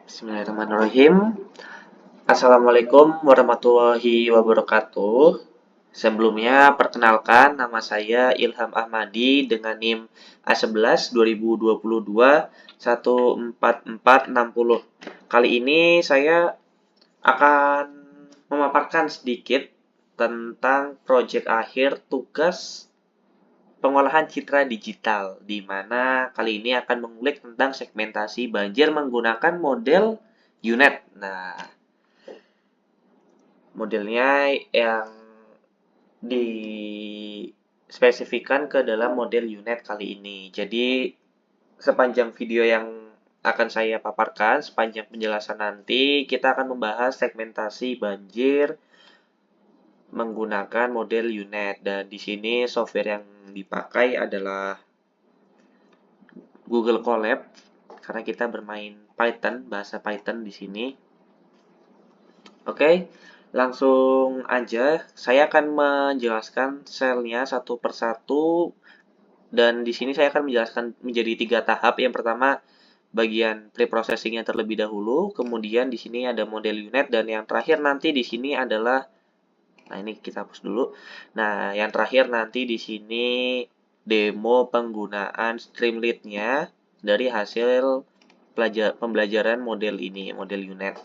Bismillahirrahmanirrahim. Assalamualaikum warahmatullahi wabarakatuh. Sebelumnya, perkenalkan nama saya Ilham Ahmadi dengan NIM A11 2022 14460. Kali ini saya akan memaparkan sedikit tentang proyek akhir tugas pengolahan citra digital, di mana kali ini akan mengulik tentang segmentasi banjir menggunakan model UNET. Nah, modelnya yang dispesifikkan ke dalam model UNET kali ini. Jadi, sepanjang video yang akan saya paparkan, sepanjang penjelasan nanti, kita akan membahas segmentasi banjir menggunakan model UNET. Dan di sini software yang dipakai adalah Google Colab karena kita bermain Python, bahasa Python di sini. Oke, langsung aja saya akan menjelaskan selnya satu persatu dan di sini saya akan menjelaskan menjadi 3 tahap. Yang pertama bagian preprocessingnya terlebih dahulu, kemudian di sini ada model unit dan yang terakhir nanti di sini adalah ini kita hapus dulu. Nah, yang terakhir nanti di sini demo penggunaan Streamlit-nya dari hasil pembelajaran model ini, model UNET.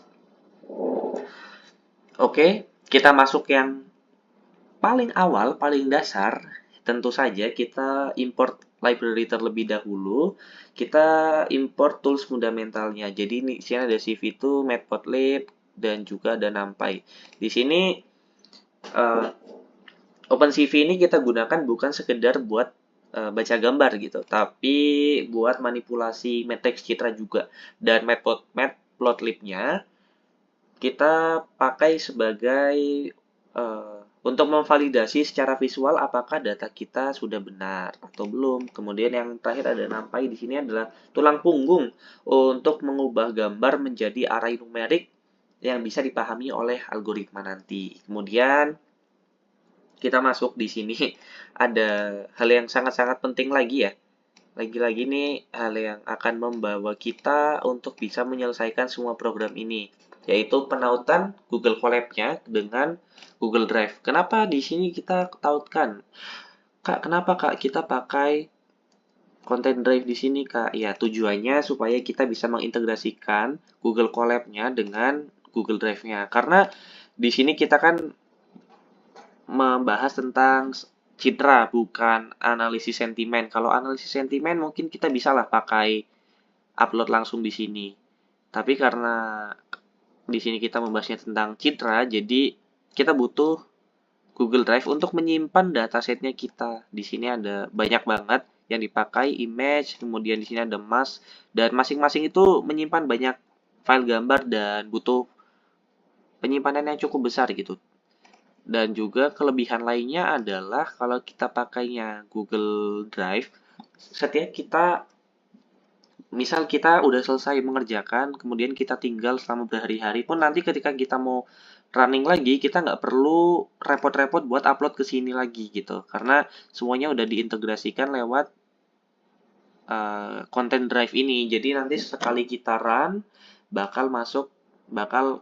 Oke, kita masuk yang paling awal, paling dasar. Tentu saja kita import library terlebih dahulu. Kita import tools fundamentalnya. Jadi di sini ada CV2, Matplotlib, dan juga ada NumPy. Di sini OpenCV ini kita gunakan bukan sekedar buat baca gambar gitu, tapi buat manipulasi matrix citra juga. Dan Matplotlib-nya kita pakai sebagai untuk memvalidasi secara visual apakah data kita sudah benar atau belum. Kemudian yang terakhir ada NumPy di sini adalah tulang punggung untuk mengubah gambar menjadi array numerik yang bisa dipahami oleh algoritma nanti. Kemudian kita masuk di sini ada hal yang sangat-sangat penting lagi ya. Lagi-lagi nih hal yang akan membawa kita untuk bisa menyelesaikan semua program ini, yaitu penautan Google Colab-nya dengan Google Drive. Kenapa di sini kita tautkan? Kak, kenapa Kak kita pakai Content Drive di sini Kak? Ya, tujuannya supaya kita bisa mengintegrasikan Google Colab-nya dengan Google Drive-nya. Karena di sini kita kan membahas tentang citra, bukan analisis sentimen. Kalau analisis sentimen mungkin kita bisa lah pakai upload langsung di sini. Tapi karena di sini kita membahasnya tentang citra, jadi kita butuh Google Drive untuk menyimpan datasetnya kita. Di sini ada banyak banget yang dipakai, image, kemudian di sini ada mask, dan masing-masing itu menyimpan banyak file gambar dan butuh penyimpanan yang cukup besar gitu. Dan juga kelebihan lainnya adalah kalau kita pakainya Google Drive, setiap kita, misal kita udah selesai mengerjakan, kemudian kita tinggal selama berhari-hari pun nanti ketika kita mau running lagi, kita nggak perlu repot-repot buat upload ke sini lagi gitu. Karena semuanya udah diintegrasikan lewat content drive ini. Jadi nanti sekali kita run, bakal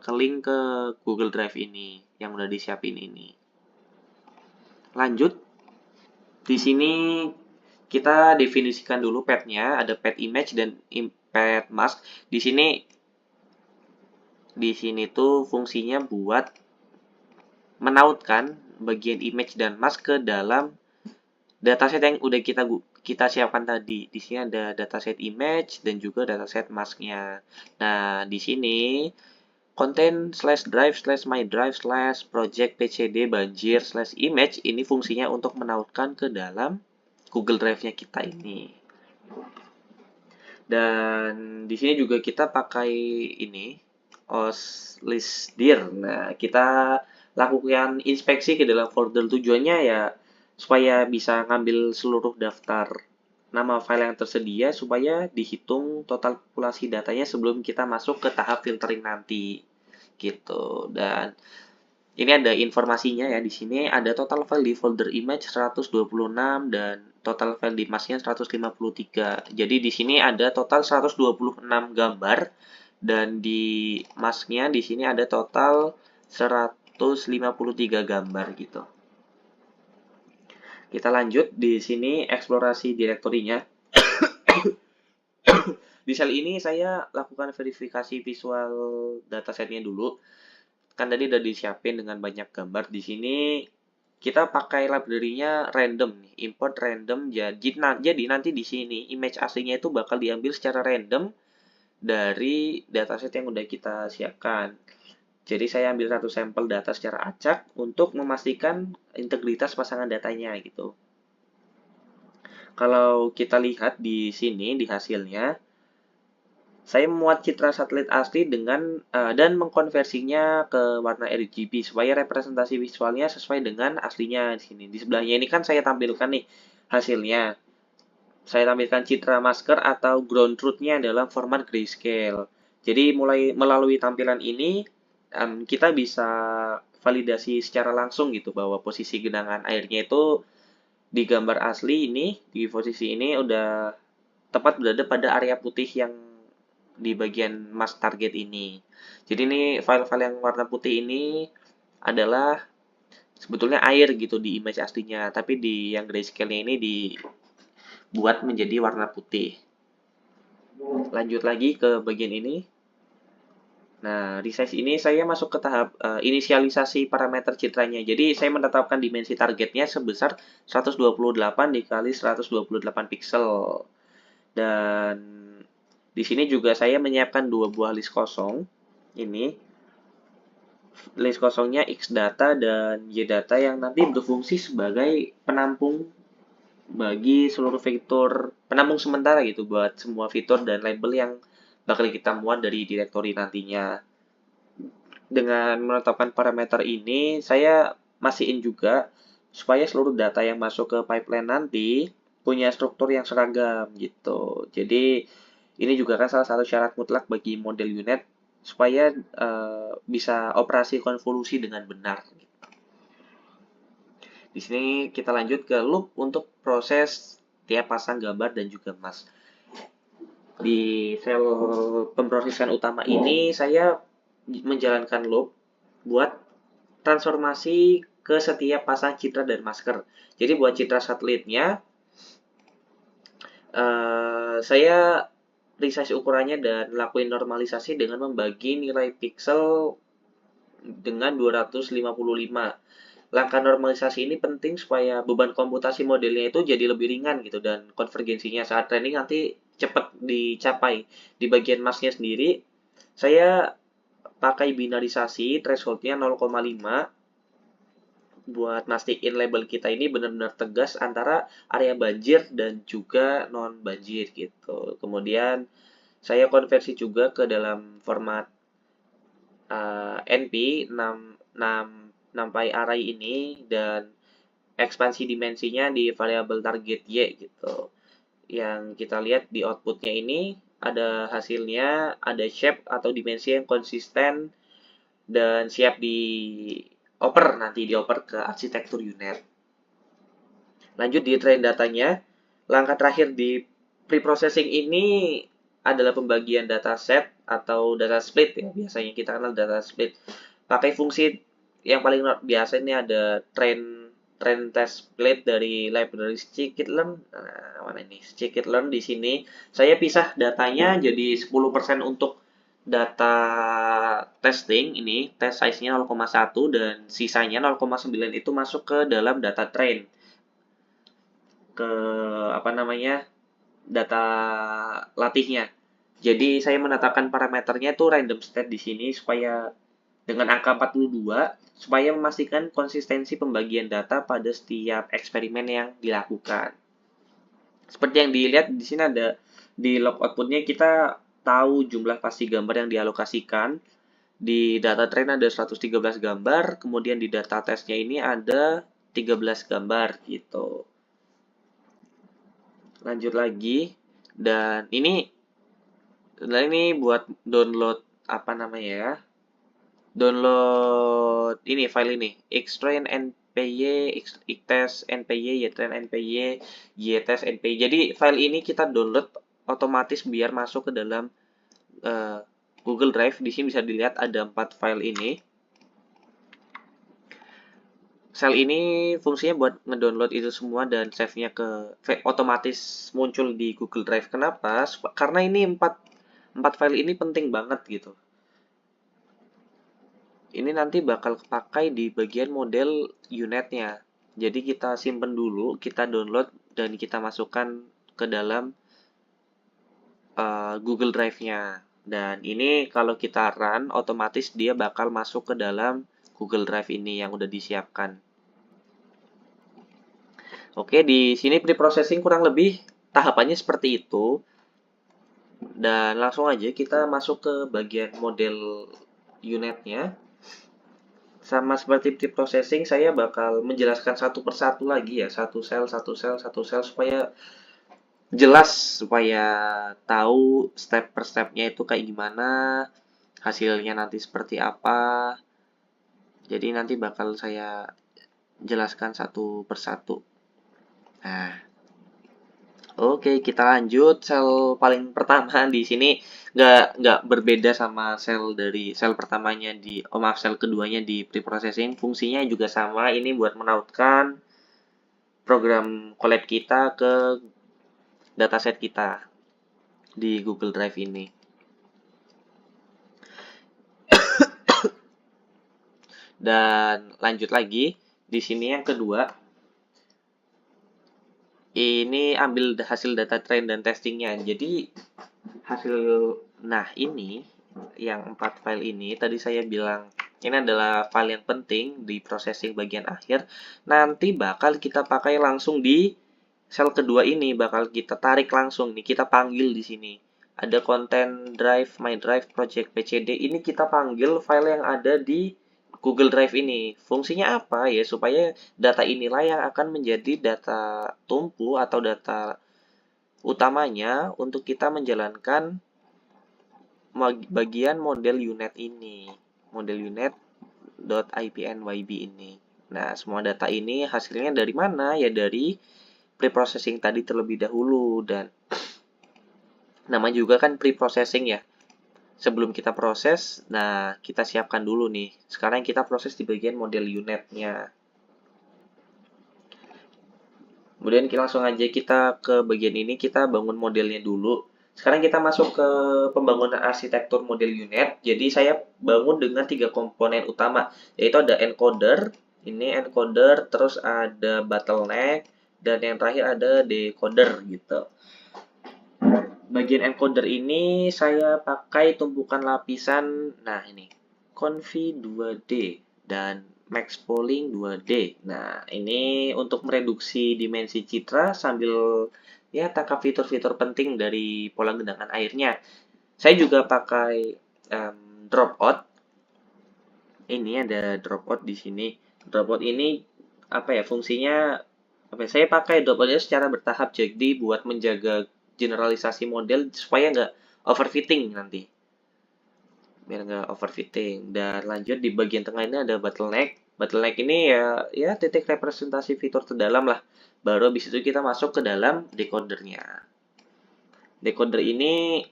ke link ke Google Drive ini yang udah disiapin ini. Lanjut, di sini kita definisikan dulu path-nya, ada path image dan path mask. Di sini tuh fungsinya buat menautkan bagian image dan mask ke dalam dataset yang udah kita siapkan tadi. Di sini ada dataset image dan juga dataset masknya. Nah, di sini content/drive/my/drive/project pcd banjir/image ini fungsinya untuk menautkan ke dalam Google Drive-nya kita ini. Dan di sini juga kita pakai ini OSListdir. Nah, kita lakukan inspeksi ke dalam folder, tujuannya ya supaya bisa ngambil seluruh daftar nama file yang tersedia supaya dihitung total populasi datanya sebelum kita masuk ke tahap filtering nanti gitu. Dan ini ada informasinya ya, di sini ada total file di folder image 126 dan total file di masknya 153. Jadi di sini ada total 126 gambar Dan di masknya di sini ada total 153 gambar gitu. Kita lanjut di sini eksplorasi direktorinya. Di sel ini saya lakukan verifikasi visual datasetnya dulu. Kan tadi udah disiapin dengan banyak gambar. Di sini kita pakai library-nya random nih, import random. Jadi nanti di sini image aslinya itu bakal diambil secara random dari dataset yang udah kita siapkan. Jadi saya ambil satu sampel data secara acak untuk memastikan integritas pasangan datanya gitu. Kalau kita lihat di sini di hasilnya, saya memuat citra satelit asli dan mengkonversinya ke warna RGB supaya representasi visualnya sesuai dengan aslinya di sini. Di sebelahnya ini kan saya tampilkan nih hasilnya. Saya tampilkan citra masker atau ground truth-nya dalam format grayscale. Jadi mulai melalui tampilan ini kita bisa validasi secara langsung gitu bahwa posisi genangan airnya itu di gambar asli ini, di posisi ini udah tepat berada pada area putih yang di bagian mask target ini. Jadi ini file-file yang warna putih ini adalah sebetulnya air gitu di image aslinya, tapi di yang grayscale-nya ini dibuat menjadi warna putih. Lanjut lagi ke bagian ini. Nah, resize ini saya masuk ke tahap inisialisasi parameter citranya. Jadi, saya menetapkan dimensi targetnya sebesar 128 dikali 128 pixel. Dan di sini juga saya menyiapkan dua buah list kosong. Ini list kosongnya X data dan Y data yang nanti berfungsi sebagai penampung bagi seluruh fitur, penampung sementara gitu buat semua fitur dan label yang bakal kita muat dari directory nantinya. Dengan menetapkan parameter ini, saya masihin juga supaya seluruh data yang masuk ke pipeline nanti punya struktur yang seragam gitu. Jadi ini juga kan salah satu syarat mutlak bagi model unit supaya bisa operasi konvolusi dengan benar. Di sini kita lanjut ke loop untuk proses tiap pasang gambar dan juga mask. Di sel pemrosesan utama ini saya menjalankan loop buat transformasi ke setiap pasang citra dan masker. Jadi buat citra satelitnya, saya resize ukurannya dan lakuin normalisasi dengan membagi nilai pixel dengan 255. Langkah normalisasi ini penting supaya beban komputasi modelnya itu jadi lebih ringan gitu dan konvergensinya saat training nanti cepat dicapai. Di bagian masknya sendiri, saya pakai binarisasi thresholdnya 0,5 buat mastiin label kita ini benar-benar tegas antara area banjir dan juga non banjir gitu. Kemudian saya konversi juga ke dalam format NP 6 array ini dan ekspansi dimensinya di variabel target Y gitu. Yang kita lihat di outputnya ini ada hasilnya, ada shape atau dimensi yang konsisten dan siap nanti dioper ke arsitektur unit. Lanjut di train datanya, langkah terakhir di preprocessing ini adalah pembagian dataset atau data split ya, biasanya kita kenal data split. Pakai fungsi yang paling biasa ini ada train test split dari library scikit-learn. Nah, mana ini? Scikit-learn di sini saya pisah datanya jadi 10% untuk data testing ini, test size-nya 0,1 dan sisanya 0,9 itu masuk ke dalam data train. Ke apa namanya? Data latihnya. Jadi saya menetapkan parameternya itu random state di sini supaya dengan angka 42 supaya memastikan konsistensi pembagian data pada setiap eksperimen yang dilakukan. Seperti yang dilihat di sini ada di log outputnya kita tahu jumlah pasti gambar yang dialokasikan. Di data train ada 113 gambar, kemudian di data testnya ini ada 13 gambar gitu. Lanjut lagi, dan ini buat download apa namanya ya? Download ini file ini xtrain npy xtest npy ytrain npy ytest npy. Jadi file ini kita download otomatis biar masuk ke dalam Google Drive. Di sini bisa dilihat ada 4 file ini. Sel ini fungsinya buat ngedownload itu semua dan save-nya ke otomatis muncul di Google Drive. Kenapa? Karena ini 4 file ini penting banget gitu. Ini nanti bakal kepakai di bagian model unitnya. Jadi kita simpen dulu, kita download dan kita masukkan ke dalam Google Drive-nya. Dan ini kalau kita run, otomatis dia bakal masuk ke dalam Google Drive ini yang udah disiapkan. Oke, di sini preprocessing kurang lebih tahapannya seperti itu. Dan langsung aja kita masuk ke bagian model unitnya. Sama seperti preprocessing, saya bakal menjelaskan satu persatu lagi ya, satu sel, supaya jelas, supaya tahu step per stepnya itu kayak gimana, hasilnya nanti seperti apa. Jadi nanti bakal saya jelaskan satu persatu. Nah, oke, kita lanjut. Sel paling pertama di sini nggak berbeda sama sel pertamanya maaf, sel keduanya di preprocessing. Fungsinya juga sama. Ini buat menautkan program collab kita ke dataset kita di Google Drive ini. Dan lanjut lagi, di sini yang kedua, ini ambil hasil data train dan testingnya. Jadi hasil, nah ini yang 4 file ini tadi saya bilang ini adalah file yang penting di processing bagian akhir. Nanti bakal kita pakai langsung di sel kedua ini, bakal kita tarik langsung nih, kita panggil di sini. Ada content drive, my drive, project pcd. Ini kita panggil file yang ada di Google Drive ini. Fungsinya apa ya? Supaya data inilah yang akan menjadi data tumpu atau data utamanya untuk kita menjalankan bagian model unit ini. Model unit.ipnyb ini. Nah, semua data ini hasilnya dari mana? Ya dari preprocessing tadi terlebih dahulu, dan nama juga kan preprocessing ya. Sebelum kita proses, nah kita siapkan dulu nih. Sekarang kita proses di bagian model unitnya. Kemudian kita langsung aja kita ke bagian ini, kita bangun modelnya dulu. Sekarang kita masuk ke pembangunan arsitektur model unit. Jadi saya bangun dengan 3 komponen utama, yaitu ada encoder, ini encoder, terus ada bottleneck, dan yang terakhir ada decoder gitu. Bagian encoder ini saya pakai tumpukan lapisan, nah ini, confi 2D dan max polling 2D. Nah, ini untuk mereduksi dimensi citra sambil ya tangkap fitur-fitur penting dari pola genangan airnya. Saya juga pakai dropout. Ini ada dropout di sini. Dropout ini apa ya fungsinya? Apa ya, saya pakai dropoutnya secara bertahap, jadi buat menjaga generalisasi model supaya nggak overfitting nanti, biar nggak overfitting. Dan lanjut di bagian tengah ini ada bottleneck. Bottleneck ini ya titik representasi fitur terdalam lah. Baru habis itu kita masuk ke dalam decodernya. Decoder ini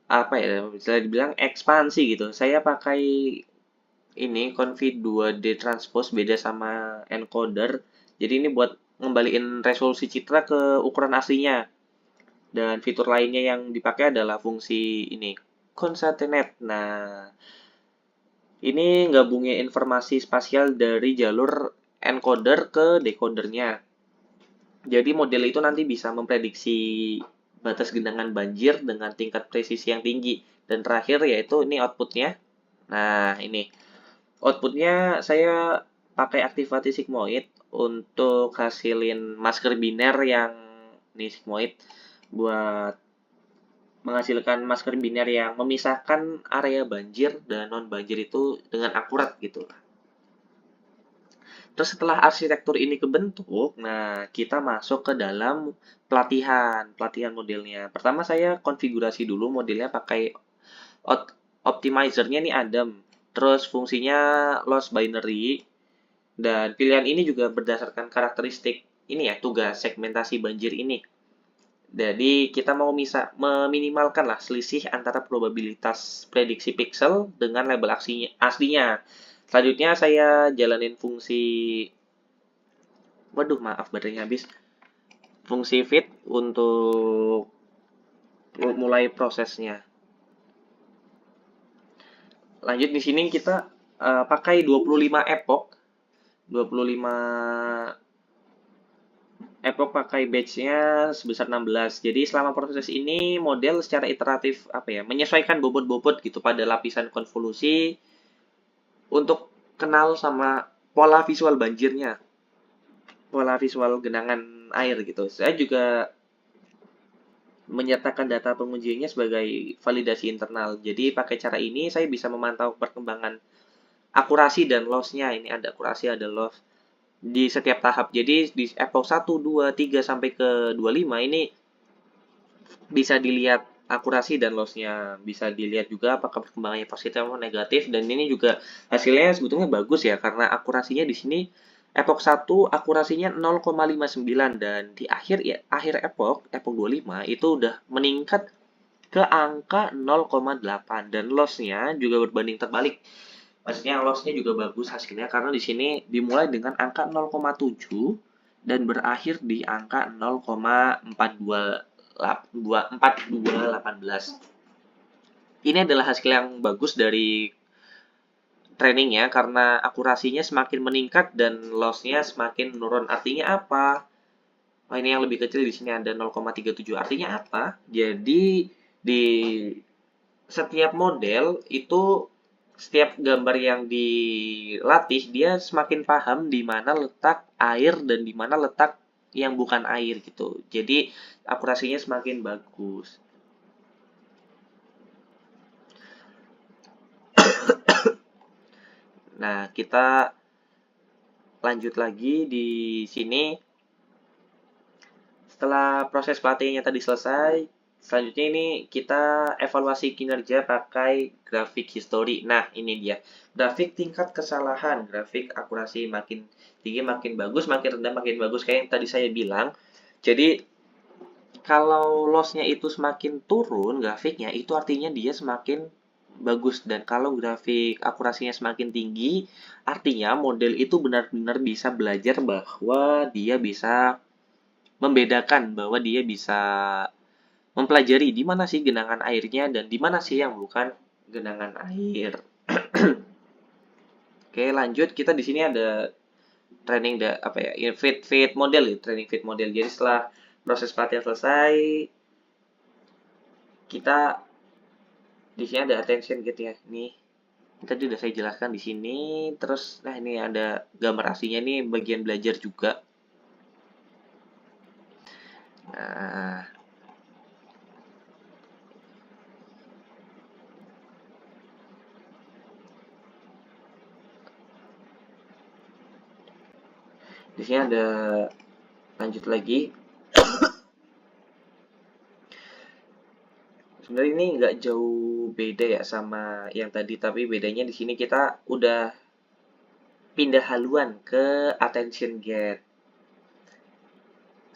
apa ya, bisa dibilang ekspansi gitu. Saya pakai ini confi 2D transpose, beda sama encoder. Jadi ini buat ngembaliin resolusi citra ke ukuran aslinya. Dan fitur lainnya yang dipakai adalah fungsi ini, concatenate. Nah, ini gabungnya informasi spasial dari jalur encoder ke decodernya. Jadi model itu nanti bisa memprediksi batas genangan banjir dengan tingkat presisi yang tinggi. Dan terakhir yaitu ini outputnya. Nah, ini outputnya saya pakai aktivasi sigmoid untuk hasilin masker biner yang ini sigmoid buat menghasilkan masker biner yang memisahkan area banjir dan non banjir itu dengan akurat gitu. Terus setelah arsitektur ini kebentuk, nah kita masuk ke dalam pelatihan modelnya. Pertama saya konfigurasi dulu modelnya pakai optimizernya nih Adam. Terus fungsinya loss binary, dan pilihan ini juga berdasarkan karakteristik ini ya, tugas segmentasi banjir ini. Jadi kita mau bisa meminimalkan lah selisih antara probabilitas prediksi pixel dengan label aslinya. Selanjutnya saya jalanin fungsi, waduh maaf baterainya habis, fungsi fit untuk mulai prosesnya. Lanjut di sini kita pakai 25 epoch, 25 epoch pakai batch-nya sebesar 16. Jadi selama proses ini model secara iteratif apa ya, menyesuaikan bobot-bobot gitu pada lapisan konvolusi untuk kenal sama pola visual banjirnya, pola visual genangan air gitu. Saya juga menyertakan data pengujiannya sebagai validasi internal. Jadi pakai cara ini saya bisa memantau perkembangan akurasi dan loss-nya. Ini ada akurasi, ada loss di setiap tahap. Jadi di epoch 1, 2, 3 sampai ke 25 ini bisa dilihat akurasi dan loss-nya. Bisa dilihat juga apakah perkembangannya positif atau negatif, dan ini juga hasilnya sebetulnya bagus ya karena akurasinya di sini epoch 1 akurasinya 0,59, dan di akhir epoch 25 itu udah meningkat ke angka 0,8, dan loss-nya juga berbanding terbalik. Maksudnya loss-nya juga bagus hasilnya karena di sini dimulai dengan angka 0,7 dan berakhir di angka 0,4218. Ini adalah hasil yang bagus dari trainingnya karena akurasinya semakin meningkat dan loss-nya semakin menurun. Artinya apa? Oh, ini yang lebih kecil di sini ada 0,37. Artinya apa? Jadi di setiap model itu, setiap gambar yang dilatih dia semakin paham di mana letak air dan di mana letak yang bukan air gitu. Jadi akurasinya semakin bagus. Nah, kita lanjut lagi di sini. Setelah proses pelatihannya tadi selesai, selanjutnya ini kita evaluasi kinerja pakai grafik history. Nah, ini dia. Grafik tingkat kesalahan, grafik akurasi makin tinggi makin bagus, makin rendah makin bagus, kayak yang tadi saya bilang. Jadi, kalau loss-nya itu semakin turun grafiknya, itu artinya dia semakin bagus. Dan kalau grafik akurasinya semakin tinggi, artinya model itu benar-benar bisa belajar bahwa dia bisa membedakan, bahwa dia bisa mempelajari di mana sih genangan airnya dan di mana sih yang bukan genangan air. Oke, lanjut kita di sini ada training apa ya? Fit model ya, training fit model. Jadi setelah proses pelatihan selesai, kita di sini ada attention gitu ya. Nih, tadi udah saya jelaskan di sini. Terus nah ini ada gambar aslinya nih bagian belajar juga. Nah, di sini ada lanjut lagi. Sebenarnya ini nggak jauh beda ya sama yang tadi, tapi bedanya di sini kita udah pindah haluan ke attention gate.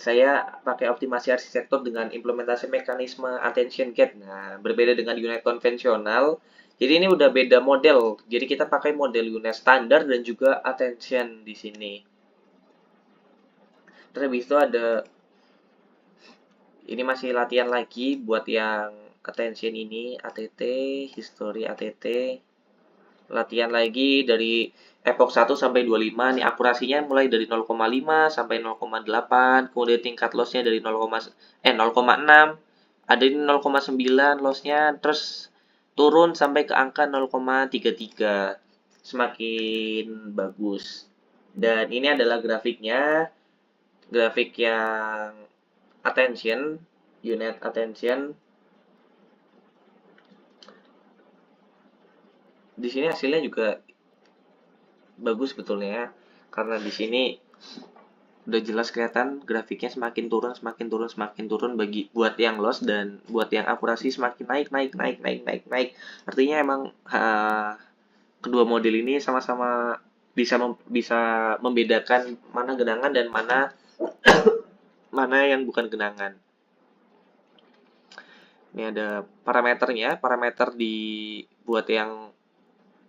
Saya pakai optimasi arsitektur dengan implementasi mekanisme attention gate. Nah, berbeda dengan unit konvensional. Jadi ini udah beda model. Jadi kita pakai model unit standar dan juga attention di sini. Terus habis itu ada, ini masih latihan lagi buat yang attention ini, ATT, history ATT. Latihan lagi dari epoch 1 sampai 25 nih, akurasinya mulai dari 0,5 sampai 0,8, kemudian tingkat lossnya dari 0,6, ada di 0,9 lossnya, terus turun sampai ke angka 0,33, semakin bagus. Dan ini adalah grafiknya, grafik yang attention, unit attention. Di sini hasilnya juga bagus sebetulnya ya, karena di sini udah jelas kelihatan grafiknya semakin turun, semakin turun, semakin turun bagi buat yang loss, dan buat yang akurasi semakin naik, naik, naik, naik, naik, naik. Artinya emang kedua model ini sama-sama bisa membedakan mana genangan dan mana mana yang bukan genangan. Ini ada parameternya, parameter buat yang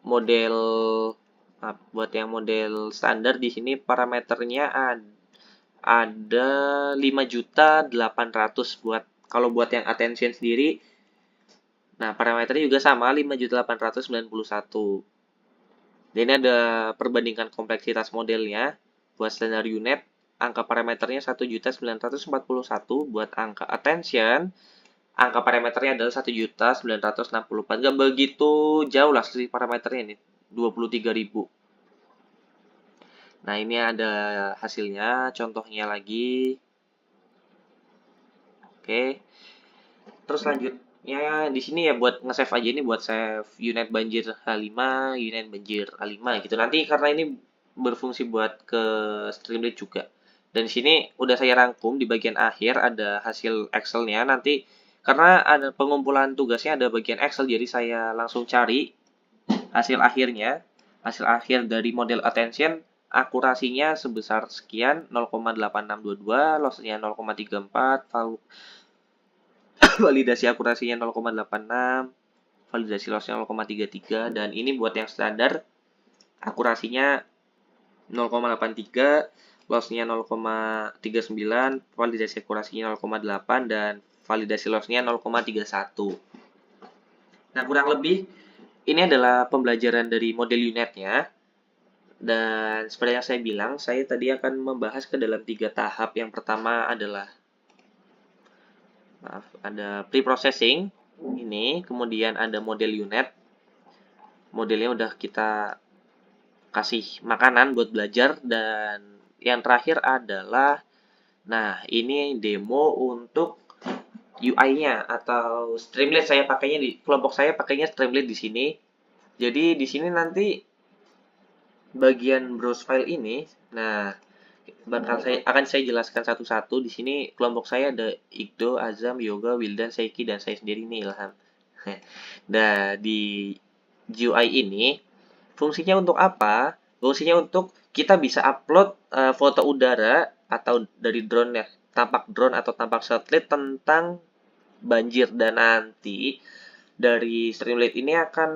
model standar di sini parameternya ada 5.800 buat kalau buat yang attention sendiri. Nah, parameternya juga sama 5.891. Dan ini ada perbandingan kompleksitas modelnya. Buat standar unit, angka parameternya 1.941. Buat angka attention, angka parameternya adalah 1.964. Gak begitu jauh lah selisih parameternya ini, 23.000. Nah, ini ada hasilnya, contohnya lagi. Oke. Terus lanjutnya di sini ya buat nge-save aja, ini buat save unit banjir H5, unit banjir A5 gitu. Nanti karena ini berfungsi buat ke Streamlit juga. Dan di sini udah saya rangkum di bagian akhir ada hasil Excel-nya. Nanti karena ada pengumpulan tugasnya ada bagian Excel, jadi saya langsung cari hasil akhirnya. Hasil akhir dari model attention akurasinya sebesar sekian 0,8622, lossnya 0,34, validasi akurasinya 0,86, validasi lossnya 0,33, dan ini buat yang standar akurasinya 0,83, lossnya 0,39, validasi akurasinya 0,8, dan validasi lossnya 0,31. Nah, kurang lebih ini adalah pembelajaran dari model unitnya. Dan seperti yang saya bilang, saya tadi akan membahas ke dalam 3 tahap. Yang pertama adalah ada pre-processing ini, kemudian ada model unit. Modelnya udah kita kasih makanan buat belajar, dan yang terakhir adalah ini demo untuk UI-nya atau Streamlit. Saya pakainya di kelompok saya pakainya Streamlit di sini. Jadi di sini nanti bagian browse file ini, akan saya jelaskan satu-satu. Di sini kelompok saya ada Iqdo, Azam, Yoga, Wildan, Seiki, dan saya sendiri nih, Ilham. Nah, di GUI ini fungsinya untuk apa? Fungsinya untuk kita bisa upload foto udara atau dari drone ya, tampak drone atau tampak satelit tentang banjir, dan nanti dari Streamlit ini akan,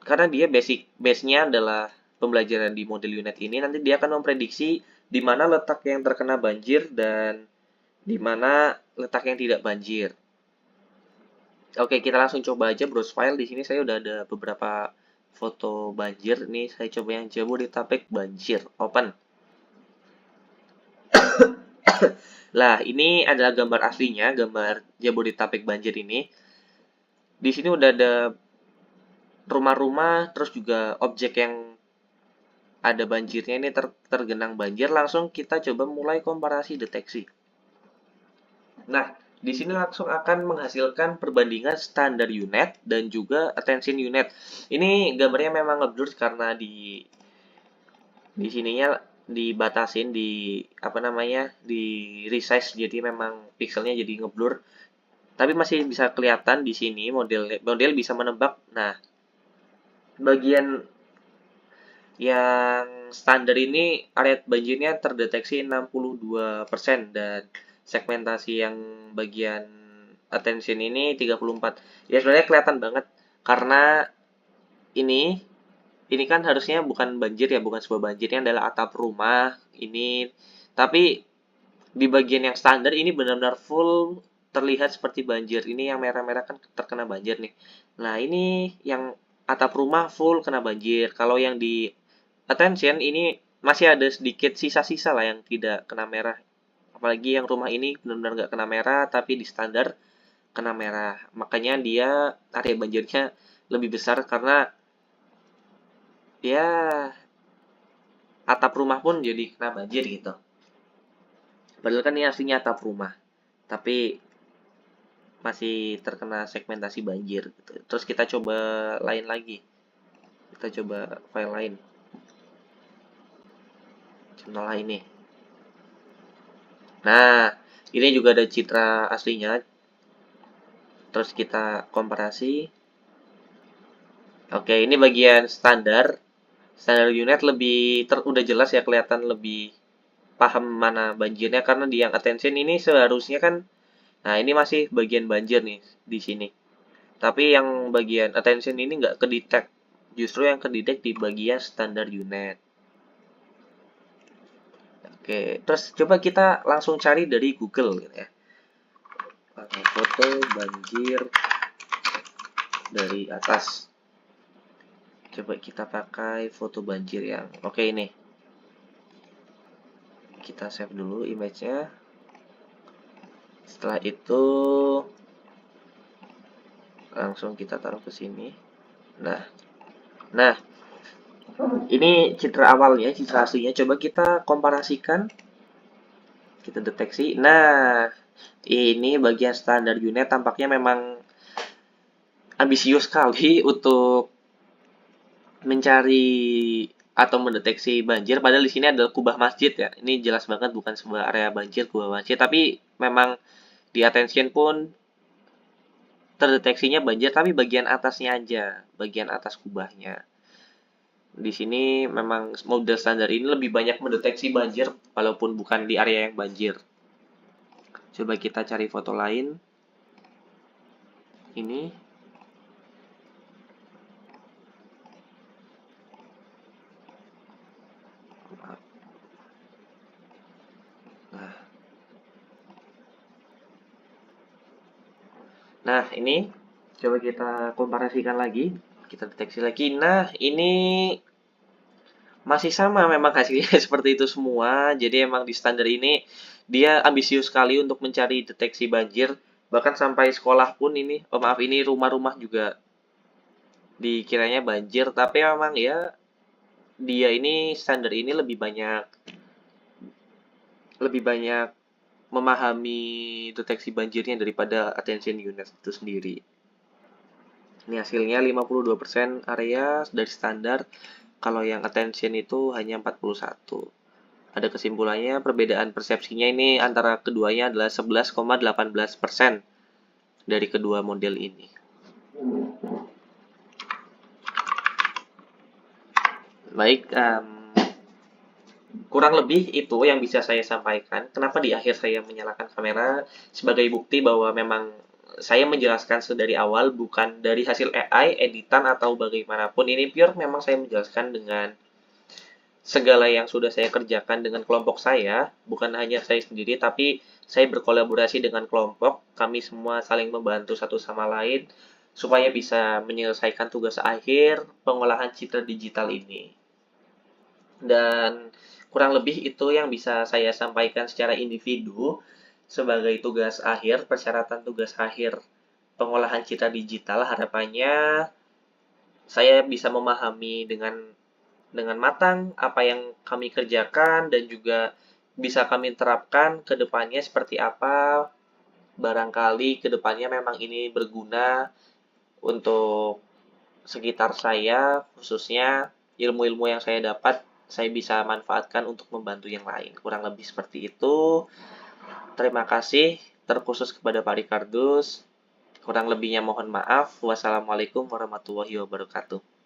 karena dia base-nya adalah pembelajaran di model unit ini, nanti dia akan memprediksi di mana letak yang terkena banjir dan di mana letak yang tidak banjir. Oke, kita langsung coba aja browse file. Di sini saya udah ada beberapa foto banjir. Nih, saya coba yang Jabodetabek banjir. Open. Lah, ini adalah gambar aslinya, gambar Jabodetabek banjir ini. Di sini udah ada rumah-rumah, terus juga objek yang ada banjirnya ini tergenang banjir. Langsung kita coba mulai komparasi deteksi. Nah, di sini langsung akan menghasilkan perbandingan standar unit dan juga attention unit. Ini gambarnya memang ngeblur karena di sininya dibatasin, di resize, jadi memang pixelnya jadi ngeblur. Tapi masih bisa kelihatan di sini model bisa menebak. Nah, bagian yang standar ini area banjirnya terdeteksi 62% dan segmentasi yang bagian attention ini 34. Ya sebenarnya kelihatan banget karena ini kan harusnya bukan banjir ya, bukan sebuah banjir, yang adalah atap rumah ini. Tapi di bagian yang standar ini benar-benar full terlihat seperti banjir. Ini yang merah-merah kan terkena banjir nih. Nah, ini yang atap rumah full kena banjir. Kalau yang di attention ini masih ada sedikit sisa-sisa lah yang tidak kena merah. Apalagi yang rumah ini benar-benar nggak kena merah, tapi di standar kena merah. Makanya dia area banjirnya lebih besar karena ya atap rumah pun jadi kena banjir gitu. Padahal kan ini aslinya atap rumah, tapi masih terkena segmentasi banjir gitu. Terus kita coba lain lagi. Kita coba file lain. Contoh lain nih. Nah, ini juga ada citra aslinya. Terus kita komparasi. Oke, ini bagian standar. Standar unit udah jelas ya, kelihatan lebih paham mana banjirnya karena di yang attention ini seharusnya kan Nah, ini masih bagian banjir nih di sini. Tapi yang bagian attention ini nggak kedetek. Justru yang kedetek di bagian standar unit. Oke, terus coba kita langsung cari dari Google gitu ya. Foto banjir dari atas. Coba kita pakai foto banjir yang oke ini. Kita save dulu image-nya. Setelah itu langsung kita taruh ke sini. Nah, nah, ini citra awalnya, citra aslinya. Coba kita komparasikan, kita deteksi. Nah, ini bagian standar unit tampaknya memang ambisius sekali untuk mencari atau mendeteksi banjir. Padahal di sini adalah kubah masjid ya. Ini jelas banget bukan sebuah area banjir, kubah masjid. Tapi memang di attention pun terdeteksinya banjir, tapi bagian atasnya aja, bagian atas kubahnya. Di sini memang model standar ini lebih banyak mendeteksi banjir, walaupun bukan di area yang banjir. Coba kita cari foto lain. Ini. Nah, nah ini coba kita komparasikan lagi. Kita deteksi lagi. Nah, ini masih sama memang hasilnya seperti itu semua. Jadi emang di standar ini dia ambisius sekali untuk mencari deteksi banjir. Bahkan sampai sekolah pun ini, oh maaf ini rumah-rumah juga dikiranya banjir. Tapi memang ya dia ini standar ini lebih banyak memahami deteksi banjirnya daripada attention unit itu sendiri. Ini hasilnya 52% area dari standar, kalau yang attention itu hanya 41. Ada kesimpulannya, perbedaan persepsinya ini antara keduanya adalah 11,18% dari kedua model ini. Baik, kurang lebih itu yang bisa saya sampaikan. Kenapa di akhir saya menyalakan kamera? Sebagai bukti bahwa memang saya menjelaskan sedari awal, bukan dari hasil AI, editan, atau bagaimanapun. Ini pure memang saya menjelaskan dengan segala yang sudah saya kerjakan dengan kelompok saya, bukan hanya saya sendiri, tapi saya berkolaborasi dengan kelompok. Kami semua saling membantu satu sama lain supaya bisa menyelesaikan tugas akhir pengolahan citra digital ini. Dan kurang lebih itu yang bisa saya sampaikan secara individu sebagai tugas akhir, persyaratan tugas akhir pengolahan citra digital. Harapannya saya bisa memahami dengan matang apa yang kami kerjakan dan juga bisa kami terapkan ke depannya seperti apa. Barangkali ke depannya memang ini berguna untuk sekitar saya, khususnya ilmu-ilmu yang saya dapat, saya bisa manfaatkan untuk membantu yang lain. Kurang lebih seperti itu. Terima kasih terkhusus kepada Pak Rikardus. Kurang lebihnya mohon maaf. Wassalamualaikum warahmatullahi wabarakatuh.